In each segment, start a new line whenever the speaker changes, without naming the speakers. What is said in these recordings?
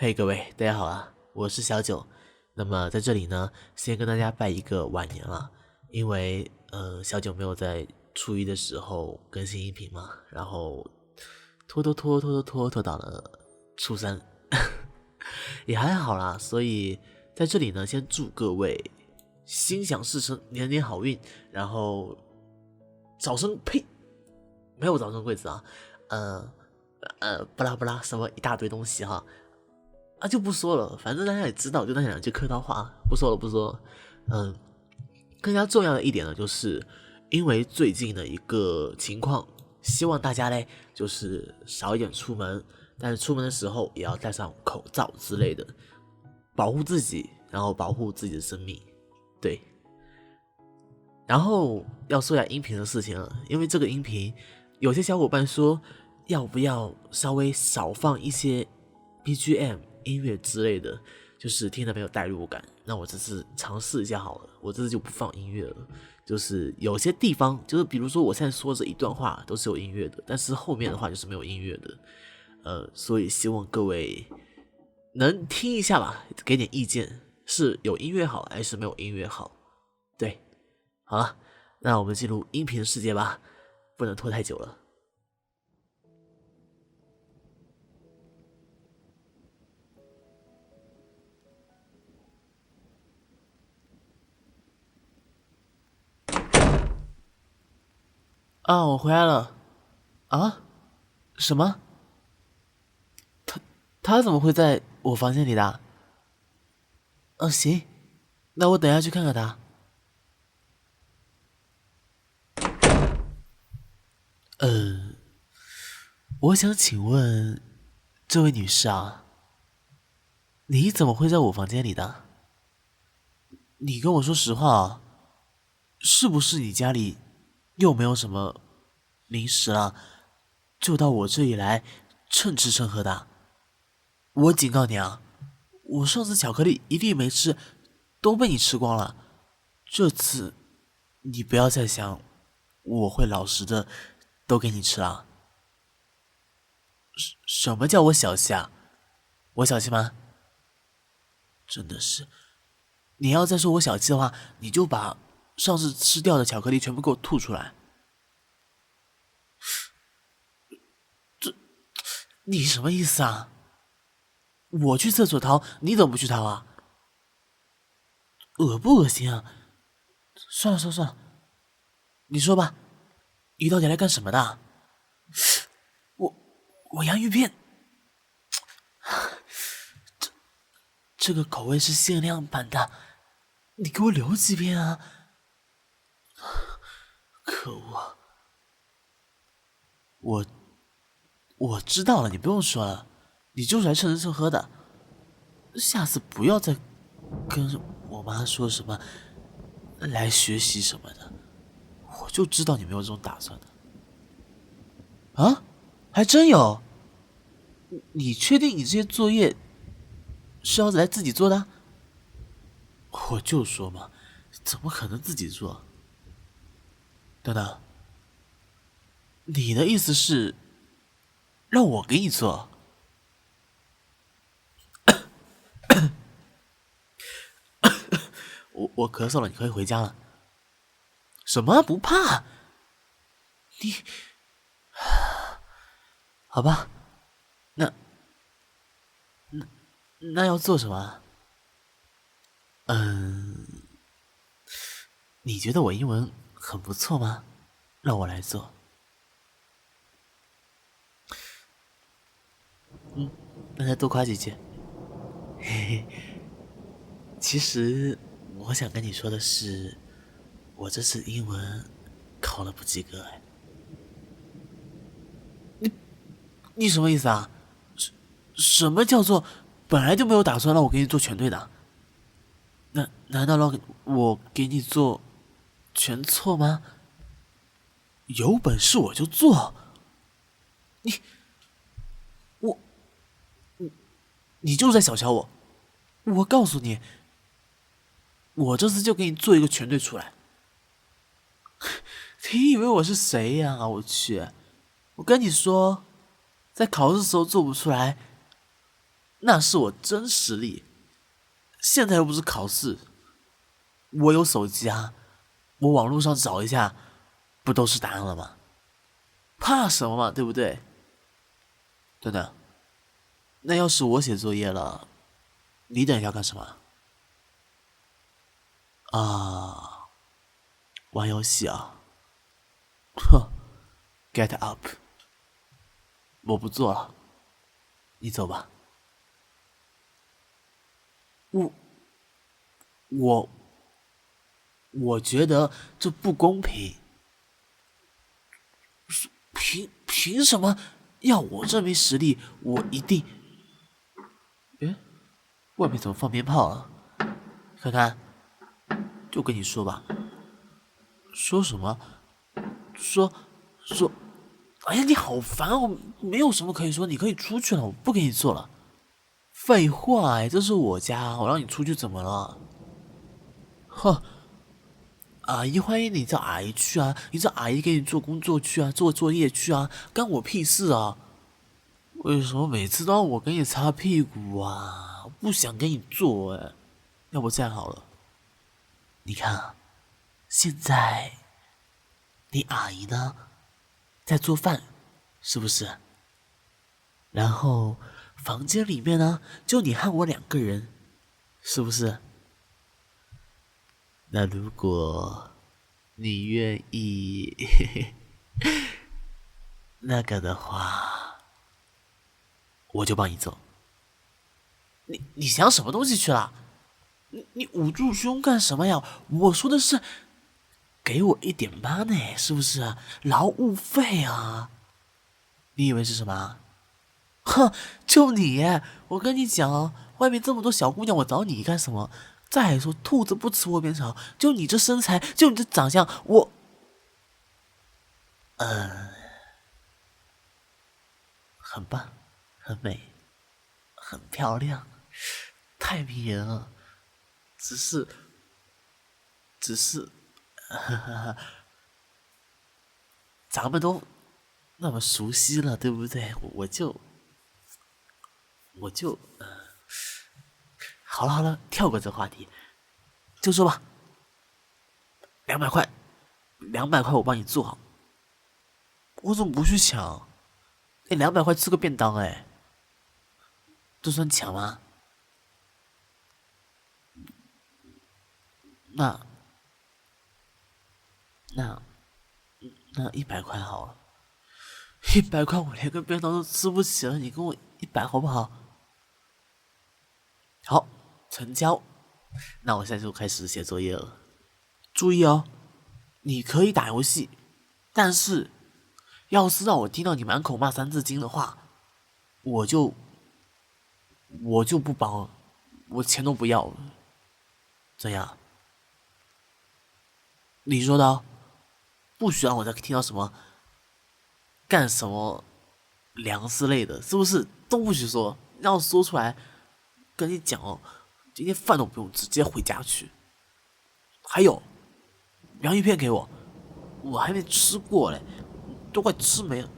嘿，各位，大家好啊，我是小九。那么在这里呢，先跟大家拜一个晚年了，因为小九没有在初一的时候更新音频嘛，然后拖到了初三，也还好啦。所以在这里呢，先祝各位心想事成，年年好运，然后早生呸，没有早生贵子啊，不拉不拉什么一大堆东西哈。就不说了，反正大家也知道，就那两句客套话，不说了不说了。更加重要的一点呢，就是因为最近的一个情况，希望大家嘞就是少一点出门，但是出门的时候也要戴上口罩之类的，保护自己，然后保护自己的生命。对，然后要说一下音频的事情了，因为这个音频有些小伙伴说要不要稍微少放一些 BGM 音乐之类的，就是听得没有代入感。那我这次尝试一下好了，我这次就不放音乐了。就是有些地方，就是比如说我现在说这一段话都是有音乐的，但是后面的话就是没有音乐的。所以希望各位能听一下吧，给点意见，是有音乐好还是没有音乐好？对，好了，那我们进入音频的世界吧，不能拖太久了。我回来了。啊？什么？他怎么会在我房间里的？行，那我等下去看看他。我想请问这位女士啊，你怎么会在我房间里的？你跟我说实话啊，是不是你家里又没有什么零食了，就到我这里来蹭吃蹭喝的？我警告你啊，我上次巧克力一粒没吃，都被你吃光了。这次你不要再想我会老实的都给你吃了。什么叫我小气啊？我小气吗？真的是，你要再说我小气的话，你就把上次吃掉的巧克力全部给我吐出来。你什么意思啊？我去厕所掏，你怎么不去掏啊？恶不恶心啊？算了，你说吧，你到底来干什么的？我我洋芋片，这个口味是限量版的，你给我留几片啊！可恶！我我知道了，你不用说了，你就是来蹭吃蹭喝的。下次不要再跟我妈说什么来学习什么的，我就知道你没有这种打算的。啊，还真有？你确定你这些作业是要来自己做的？我就说嘛，怎么可能自己做？等等，你的意思是让我给你做？我咳嗽了，你可以回家了。什么不怕？你好吧？那那要做什么？你觉得我英文很不错吗？让我来做。那再多夸几句。嘿嘿，其实我想跟你说的是，我这次英文考了不及格哎。你什么意思啊？什么叫做本来就没有打算让我给你做全对的？难道让我给你做全错吗？有本事我就做。你我你就是在小瞧我。我告诉你，我这次就给你做一个全对出来。你以为我是谁呀？我去！我跟你说，在考试的时候做不出来，那是我真实力。现在又不是考试，我有手机啊，我网络上找一下，不都是答案了吗？怕什么嘛，对不对？等等，那要是我写作业了，你等一下干什么？啊，玩游戏啊？哼，get up，我不做了，你走吧。我我我觉得这不公平，凭什么要我证明实力？我一定……诶，外面怎么放鞭炮了？看看，就跟你说吧。说什么？说，哎呀，你好烦哦！没有什么可以说，你可以出去了，我不给你做了。废话哎，这是我家，我让你出去怎么了？哼，阿姨欢迎你叫阿姨去啊，你叫阿姨给你做工作去啊，做作业去啊，干我屁事啊！为什么每次都要我给你擦屁股啊？我不想给你做哎，要不这样好了，你看啊，现在你阿姨呢在做饭，是不是？然后房间里面呢就你和我两个人，是不是？那如果你愿意那个的话，我就帮你做。你想什么东西去了？你捂住胸干什么呀？我说的是，给我一点 money，是不是？劳务费啊！你以为是什么？哼，就你！我跟你讲哦，外面这么多小姑娘，我找你干什么？再说，兔子不吃窝边草，就你这身材，就你这长相，我……很棒，很美，很漂亮，太迷人了。只是，只是，咱们都那么熟悉了，对不对？我就好了好了，跳过这话题，就说吧，200块，200块我帮你做好。我怎么不去抢？那200块吃个便当哎，这算抢吗？那那那100块好了，100块我连个便当都吃不起了，你给我100好不好？好，成交。那我现在就开始写作业了。注意哦，你可以打游戏，但是要是让我听到你满口骂《三字经》的话，我就不帮了，我钱都不要了。怎样？你说的哦，不许让我再听到什么干什么粮食类的，是不是？都不许说，要说出来，跟你讲哦，今天饭都不用吃，直接回家去。还有，洋芋片给我，我还没吃过嘞，都快吃没了，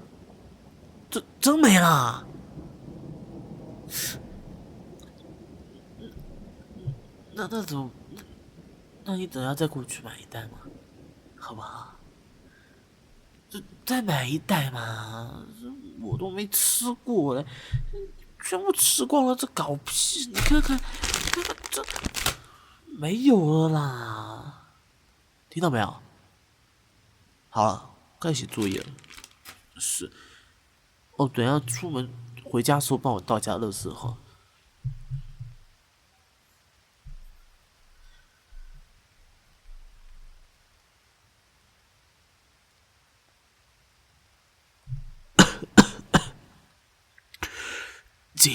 这真没了。那怎么？那你等下再给我去买一袋嘛，好不好？再买一袋嘛，我都没吃过嘞，全部吃光了，这搞屁！你看看，这没有了啦，听到没有？好了，该写作业了。是，哦，等下出门回家的时候帮我倒家乐事哈。经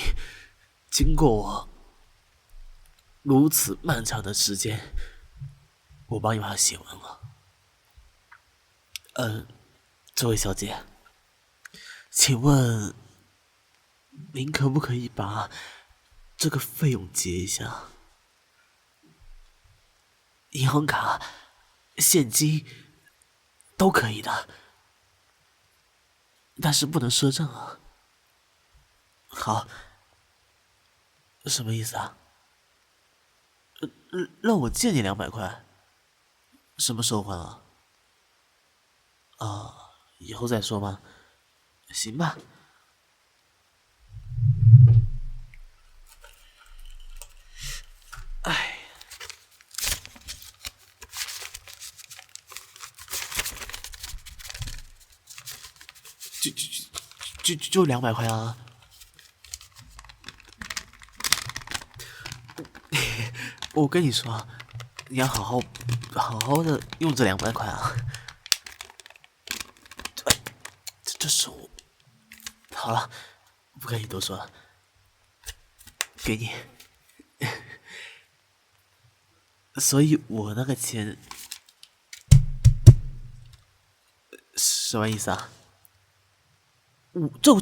经过我如此漫长的时间，我帮你把它写完了。这位小姐，请问您可不可以把这个费用结一下？银行卡、现金都可以的，但是不能赊账啊。好，什么意思啊？让我借你200块，什么时候还啊？啊，以后再说吗？行吧。哎，就200块啊！我跟你说，你要好好的用这200块啊！这是我。好了，不跟你多说了，给你。所以我那个钱什么意思啊？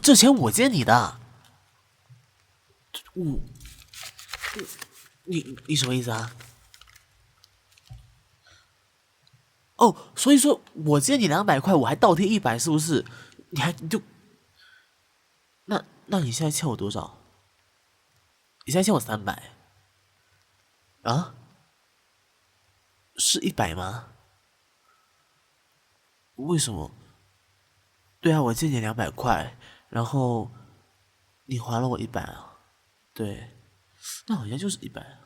这钱我借你的，我你什么意思啊？哦，所以说我借你200块，我还倒贴100，是不是？你就那你现在欠我多少？你现在欠我300啊？是100吗？为什么？对啊，我借你200块，然后你还了我100啊？对，那好像就是100。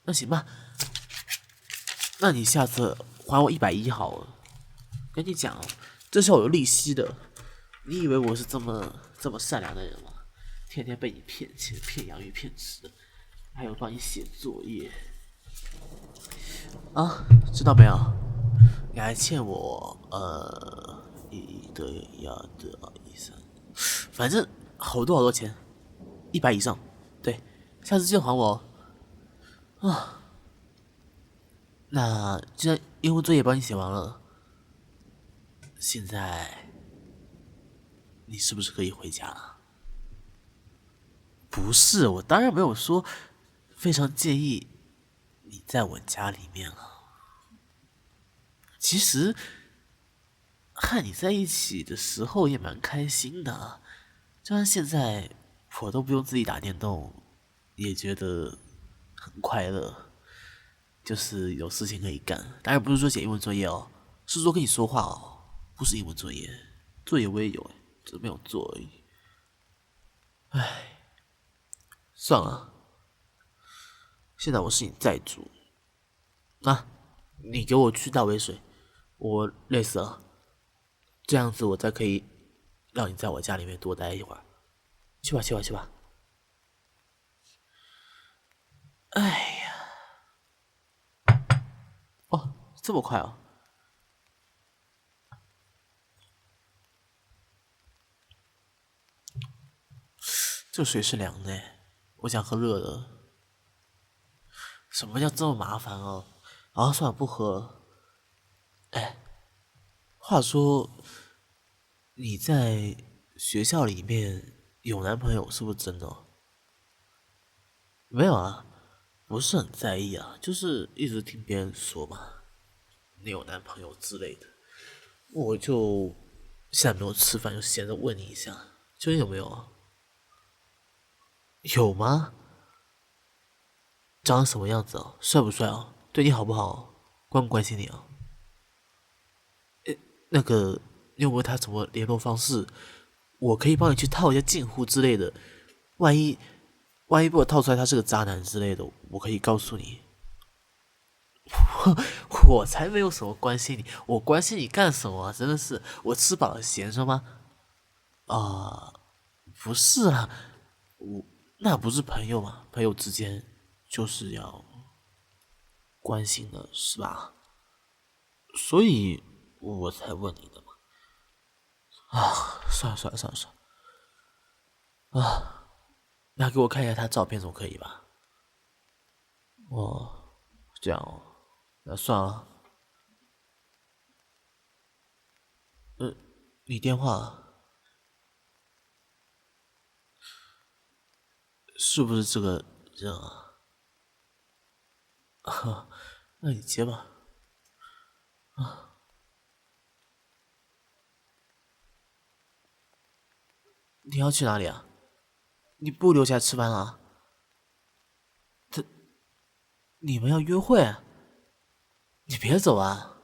那行吧，那你下次还我110好了。跟你讲，这是要有利息的。你以为我是这么善良的人吗？天天被你骗钱、骗洋芋片吃，还有帮你写作业啊，知道没有？你还欠我一的呀的130，反正好多钱，100以上。对，下次记得还我哦。那既然英文作业帮你写完了，现在你是不是可以回家了？不是，我当然没有说非常介意你在我家里面了。其实和你在一起的时候也蛮开心的，就算现在我都不用自己打电动，也觉得很快乐，就是有事情可以干。当然不是说写英文作业哦，是说跟你说话哦，不是英文作业。作业我也有只是没有做而已。唉，算了，现在我是你债主啊，你给我去倒杯水，我累死了，这样子我才可以让你在我家里面多待一会儿。去吧，去吧，去吧。哎呀，哦，这么快哦？这水是凉的，我想喝热的。什么叫这么麻烦哦？啊，算了，不喝了。哎，话说你在学校里面有男朋友是不是真的哦？没有啊，不是很在意啊，就是一直听别人说嘛，你有男朋友之类的。我就现在没有吃饭，就闲着问你一下，究竟有没有啊？有吗？长得什么样子啊？帅不帅啊？对你好不好？关不关心你啊？那个，你有没有他什么联络方式？我可以帮你去套一下近乎之类的。万一被我套出来他是个渣男之类的，我可以告诉你。我才没有什么关心你，我关心你干什么啊？真的是，我吃饱了闲着吗？啊、不是啦，我那不是朋友嘛，朋友之间就是要关心的，是吧？所以我才问你的嘛。啊，算了算了算了算了啊，那给我看一下他照片总可以吧？哦，这样哦，那算了。你电话是不是这个人啊？那你接吧。你要去哪里啊？你不留下来吃饭啊？你们要约会啊？你别走啊！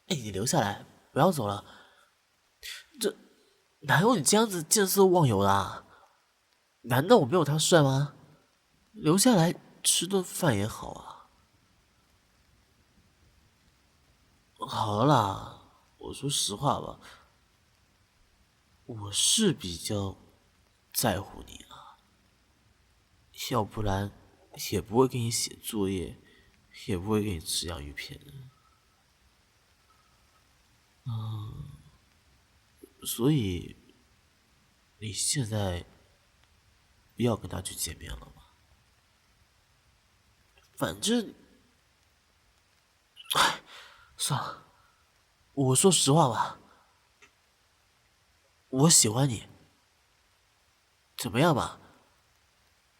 哎，你留下来，不要走了。这哪有你这样子见色忘友的啊？难道我没有他帅吗？留下来吃顿饭也好啊。好了啦，我说实话吧，我是比较在乎你啊，要不然也不会给你写作业，也不会给你吃洋芋片的。所以你现在不要跟他去见面了吗？反正，算了，我说实话吧，我喜欢你，怎么样吧？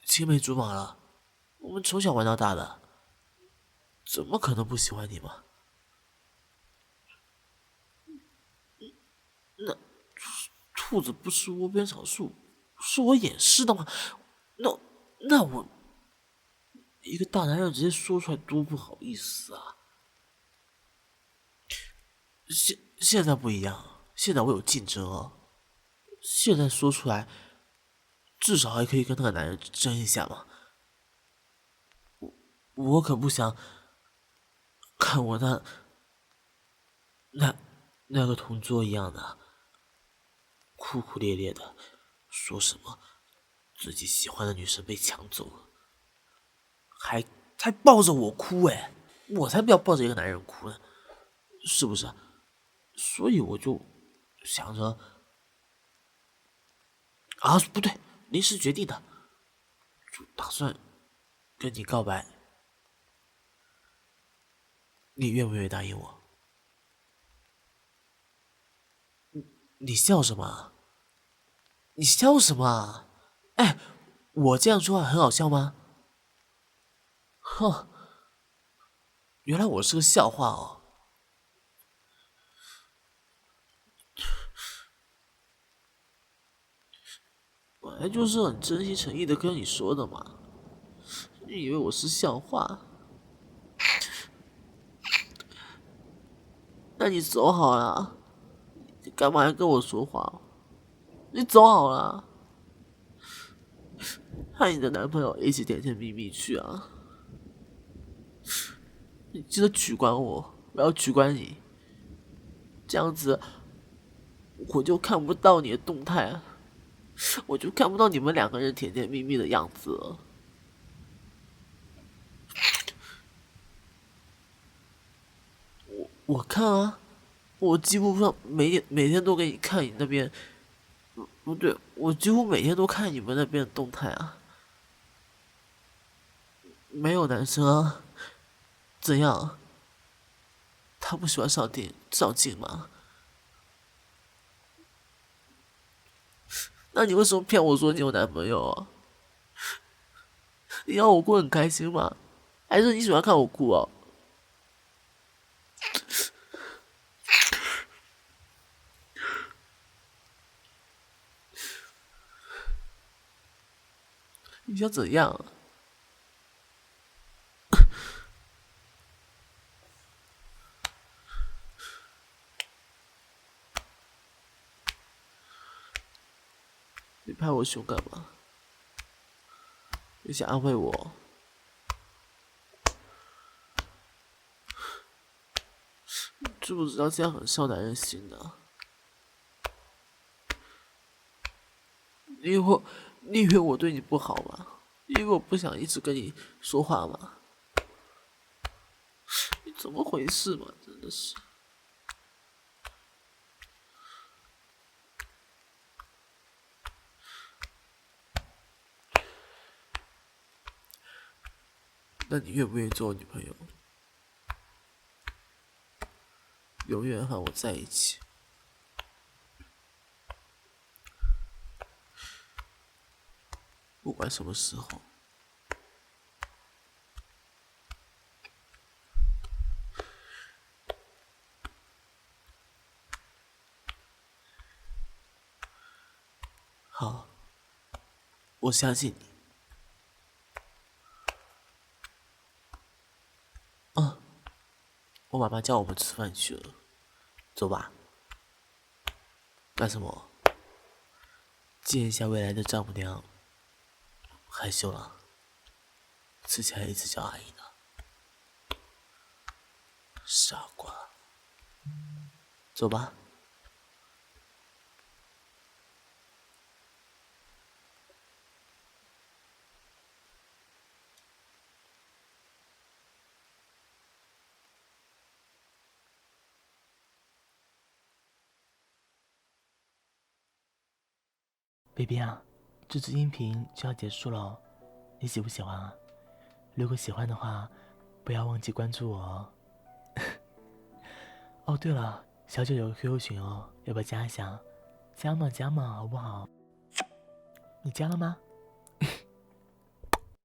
青梅竹马了，我们从小玩到大的，怎么可能不喜欢你嘛？那兔子不吃窝边草树，是我掩饰的吗？那我一个大男人直接说出来多不好意思啊！现在不一样，现在我有竞争哦，现在说出来，至少还可以跟那个男人争一下嘛。我可不想看我那那个同桌一样的哭哭咧咧的，说什么自己喜欢的女生被抢走了，还抱着我哭哎！我才不要抱着一个男人哭呢，是不是？所以我就想着啊，不对，临时决定的，就打算跟你告白，你愿不愿意答应我？你笑什么？你笑什么？哎，我这样说话很好笑吗？哼，原来我是个笑话哦。本来就是很真心诚意的跟你说的嘛，你以为我是笑话？那你走好了，你干嘛还跟我说话？你走好了，和你的男朋友一起甜甜蜜蜜去啊！你记得取关我，我要取关你，这样子我就看不到你的动态啊，我就看不到你们两个人甜甜蜜蜜的样子了。我看啊，我几乎上每天都给你看你那边，不对，我几乎每天都看你们那边的动态啊。没有男生啊？怎样？他不喜欢上镜吗？那你为什么骗我说你有男朋友啊？你要我过很开心吗？还是你喜欢看我哭哦？你想怎样啊？你拍我胸干嘛？你想安慰我？知不知道这样很伤男人心的？你以为我对你不好吗？你以为我不想一直跟你说话吗？你怎么回事嘛？真的是。那你愿不愿意做我女朋友？永远和我在一起？不管什么时候。好，我相信你。我妈妈叫我们吃饭去了，走吧。干什么？见一下未来的丈母娘。害羞了，吃起来一直叫阿姨呢。傻瓜。走吧。
baby 啊，这支音频就要结束了，你喜不喜欢啊？如果喜欢的话，不要忘记关注我哦。哦，对了，小九有个 QQ 群哦，要不要加一下？加嘛，好不好？你加了吗？